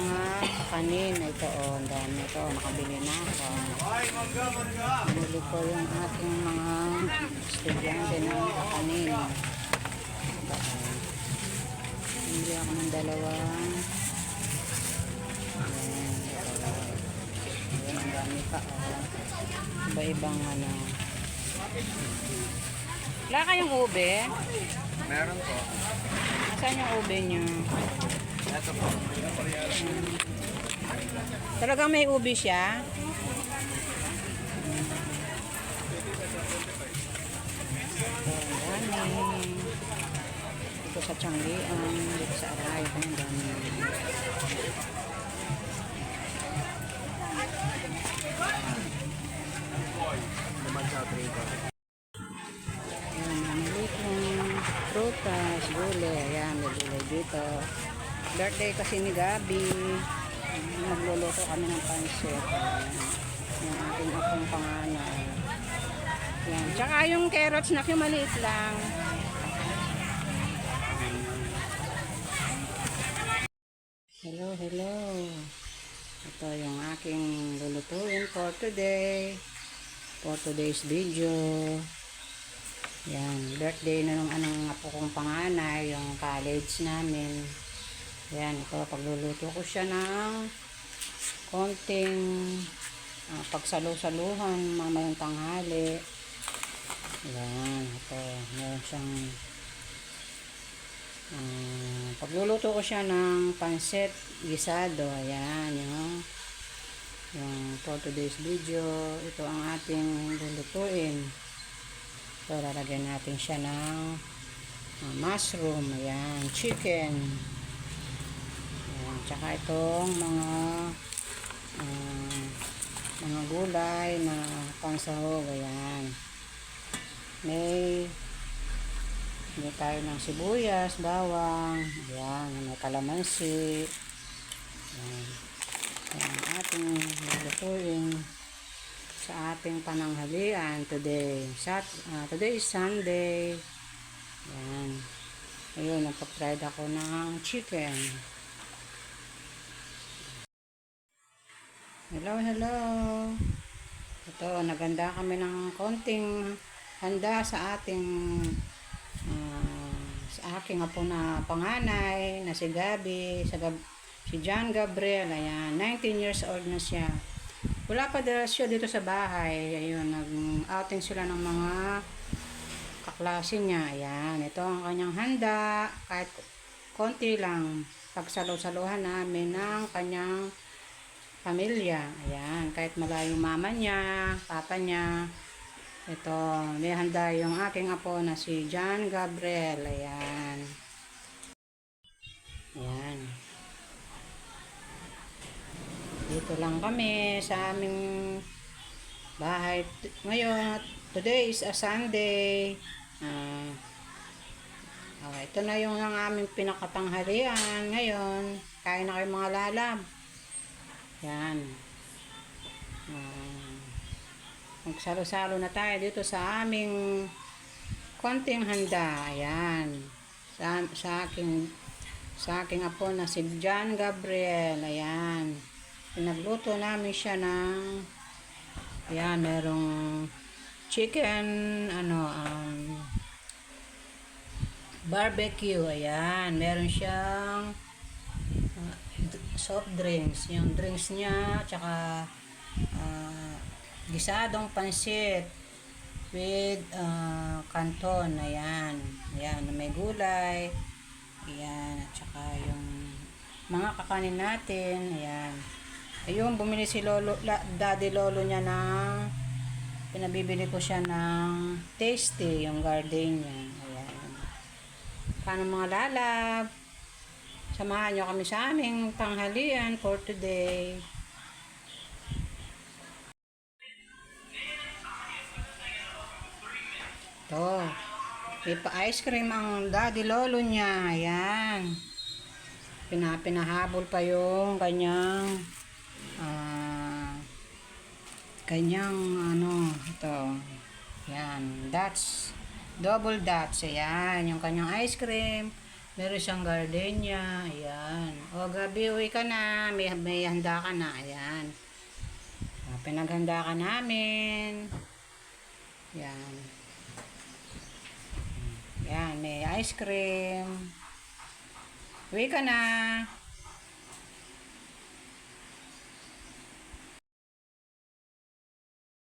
mga kanin. Ito o, ang dami ito. Nakabili na ako. Binili ko yung aking mga estudyante ng kanin. Ito o. Hindi ako ng dalawang. Ayan, ito o. Ayan, ang dami pa o. Iba-ibang ano. Wala kayong ube? Meron po. Saan yung ube nyo? Ito po. Talagang may ube siya? Dami. Dito sa Tianggian, dito sa Aray, ang dami. Naman sa trito. Ayan, namili kong prutas, gulay. Ayan, may gulay dito. Birthday kasi ni Gabi. Nagluluto kami ng pansit. Ayan, yung aking akong panganay. Ayan, tsaka yung carrots na yung maliit lang. Hello, hello. Ito yung aking lulutuin for today. For today's video. Yan, birthday na nung anong apo kong panganay, yung college namin. Yan, ito, pagluluto ko siya ng konting pagsalu-saluhan mamayang tanghali. Yan, ito, meron siyang pagluluto ko siya ng pansit gisado. Ayan, yung for today's video, ito ang ating lulutuin. So, lalagyan natin siya ng mushroom, ayan, chicken, ayan, tsaka itong mga gulay na pansahog, ayan. May tayo ng sibuyas, bawang, ayan, may kalamansi, ayan. Ayan, ating lulutuin sa ating pananghalian today. Today is Sunday. Ayan. Ayun, nagpa-fried ako ng chicken. Hello, hello. Ito, naganda kami ng konting handa sa aking apo na panganay na si Gabi, si John Gabriel. Ayan, 19 years old na siya. Wala pa siya dito sa bahay. Ayun, nag-outing sila ng mga kaklase niya. Ayan, ito ang kanyang handa. Kahit konti lang, pagsalo-saluhan namin ng kanyang pamilya. Ayan, kahit malayo mama niya, papa niya. Ito, may handa yung aking apo na si John Gabriel. Ayan. Ayan. Dito lang kami sa aming bahay ngayon. Today is a Sunday. Ito na yung ang aming pinakatanghalian ngayon. Kain na kayo mga lalab. Yan. Magsalo-salo na tayo dito sa aming konting handa. Ayan. Sa aking apo na si John Gabriel. Ayan. Pinagluto namin siya ng ayan, merong chicken barbecue. Ayan, meron siyang soft drinks, yung drinks niya, tsaka gisadong pansit with canton. Ayan, ayan, may gulay. Ayan, at tsaka yung mga kakanin natin. Ayan. Ayun, bumili si daddy lolo niya ng pinabibili ko siya ng tasty, yung garden niya. Ayan. Paano mga lalab? Samahan nyo kami sa aming tanghalian for today. Ito. May pa-ice cream ang daddy lolo niya. Ayan. Pinahabol pa yung kanyang ito. Yan, dots. Double dots. Ayan, yung kanyang ice cream. Meron siyang gardenia. Ayan. O, Gabi, uwi ka na. May handa ka na. Ayan. Pinaghanda ka namin. Yan. Yan, may ice cream. Uwi ka na.